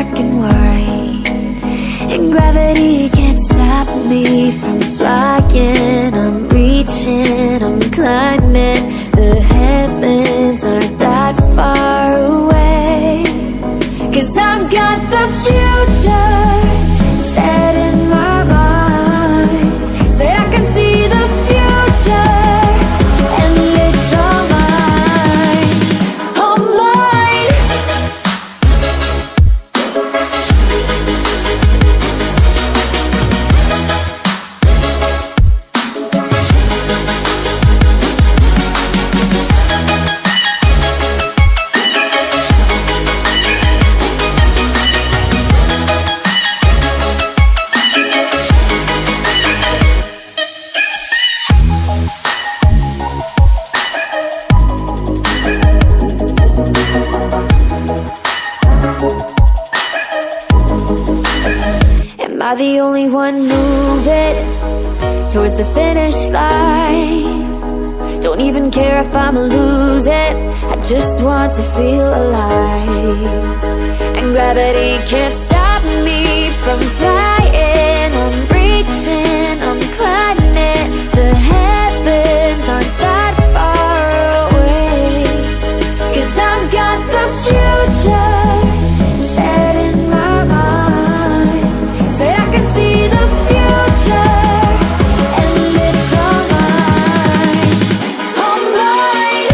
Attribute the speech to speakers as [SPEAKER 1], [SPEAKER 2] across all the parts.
[SPEAKER 1] black and white, and gravity can't stop me from flying. I'm reaching, I'm climbing. The heavens aren't that far away, 'cause I've got the future set in my mind. Said I can see the future, and it's all mine, all mine. Am I the only one moving towards the finish line? Don't even care if I'ma lose it, I just want to feel alive. And gravity can't stop me from flying. I'm reaching, I'm climbing. The heavens aren't that far away, 'cause I've got the future set in my mind. Say I can see the future, and it's all mine, all mine.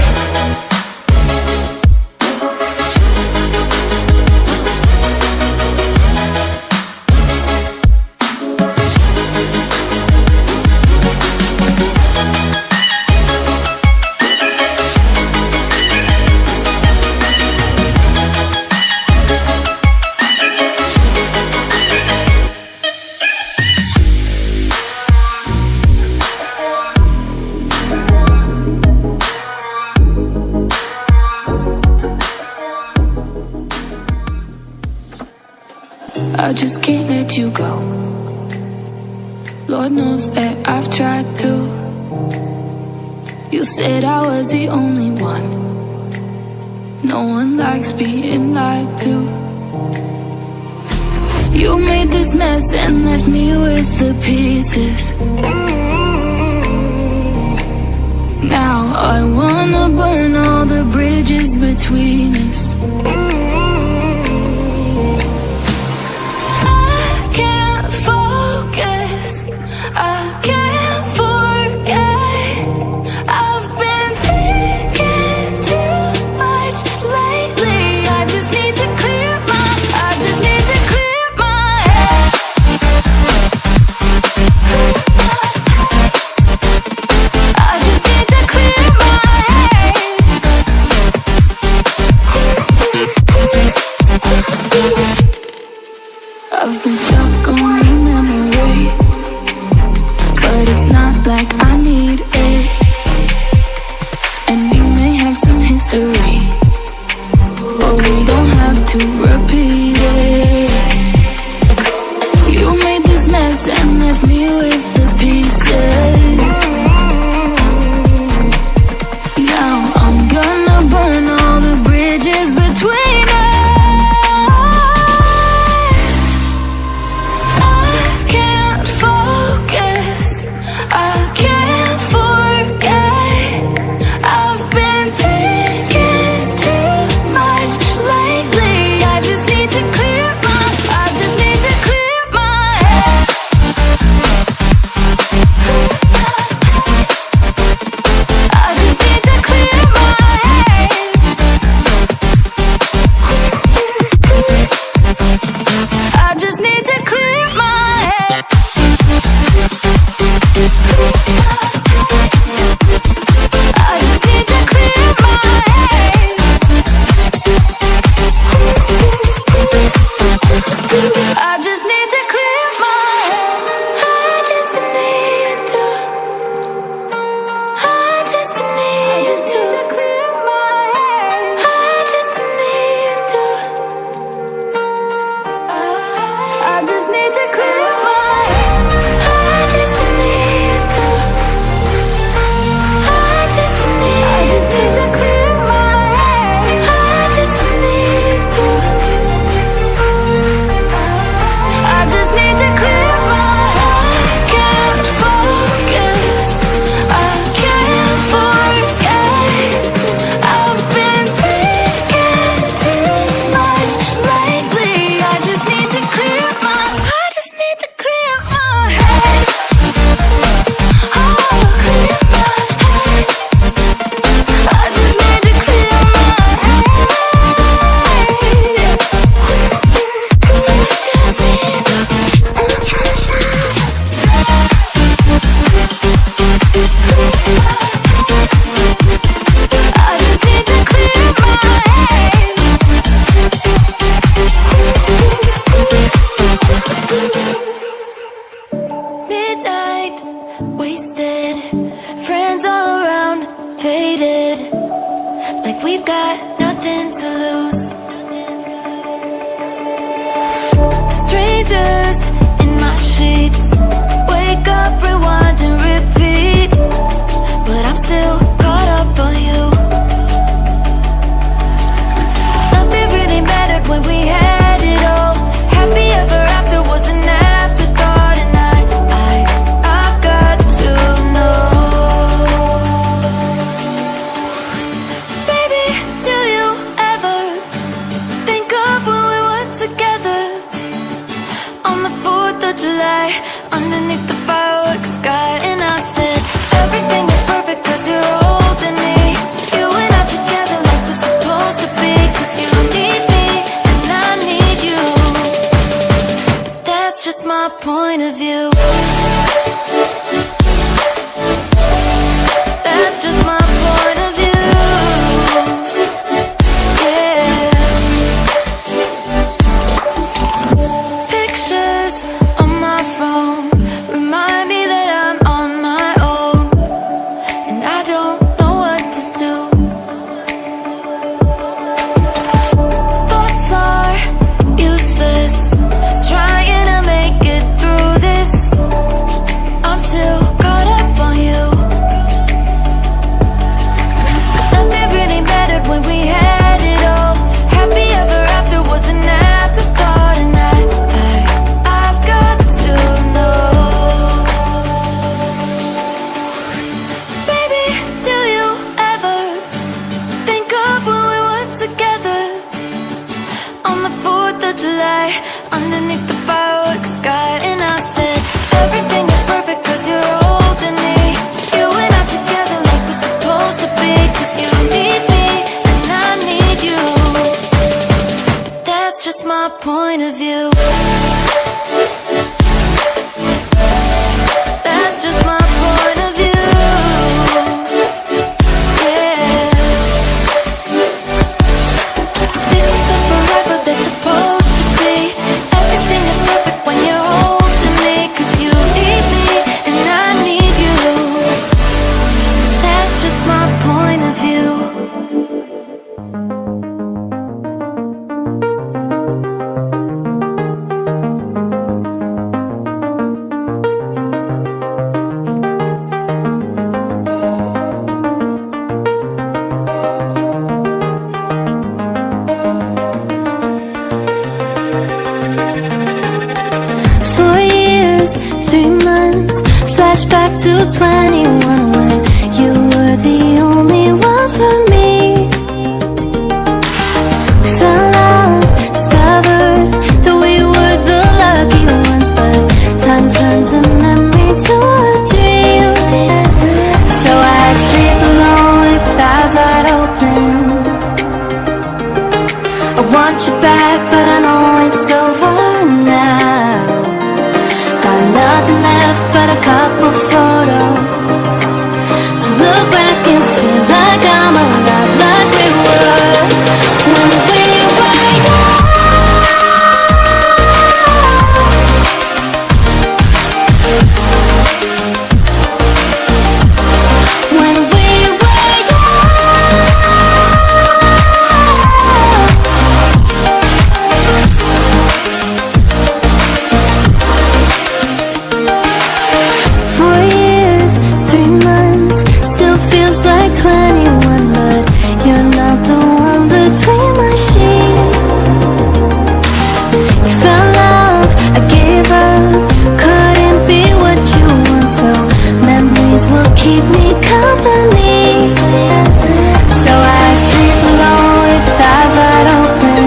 [SPEAKER 2] I just can't let you go. Lord knows that I've tried to. You said I was the only one. No one likes being lied to. You made this mess and left me with the pieces. Now I wanna burn all the bridges between us. I can't forget. I've been thinking too much lately. I just need to clear my head. I just need to clear my head. I've been stuck on your memory, but it's not like I need it. And we may have some history, but we don't have to repeat it. You made this mess and left me with the pieces. Now I'm gonna burn all the bridges between us. I can't focus, I can't forget. I've been thinking too much lately. I just July, underneath the fireworks sky. And I said, everything is perfect cause you're holding me. You and I together like we're supposed to be. Cause you need me and I need you. But that's just my point of view. That's just my point of view. July, underneath the fireworks sky. And I said, everything is perfect cause you're holding me. You and I together like we're supposed to be. Cause you need me and I need you. But that's just my point of view. That's just my point of view. Flashback to 21 when you were the only one for me. We fell in love, discovered that we were the lucky ones. But time turns a memory to a dream. So I sleep alone with eyes wide open. I want you back but I know it's over now. Got nothing left but a couple photos to look back and feel like I'm alive, like we were when we were young. When we were young. Keep me company. So I sleep alone with eyes wide open.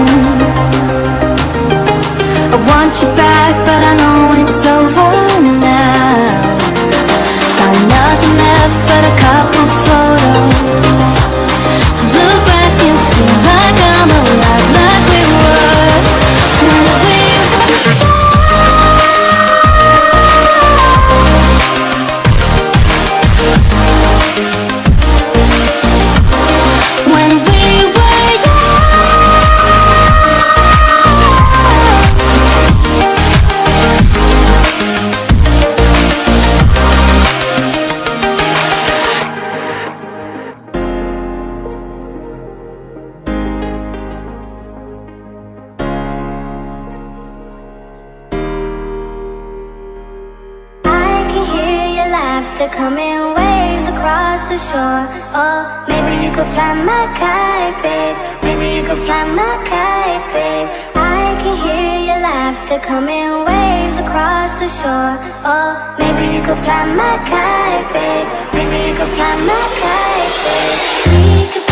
[SPEAKER 2] I want you back but I know it's over now. Got nothing left but a couple photos to look back and feel like I'm alive, like we were when we were. Coming waves across the shore. Oh, maybe you could fly my kite, babe. Maybe you could fly my kite, babe. I can hear your laughter coming waves across the shore. Oh, maybe you could fly my kite, babe. Maybe you could fly my kite, babe. We could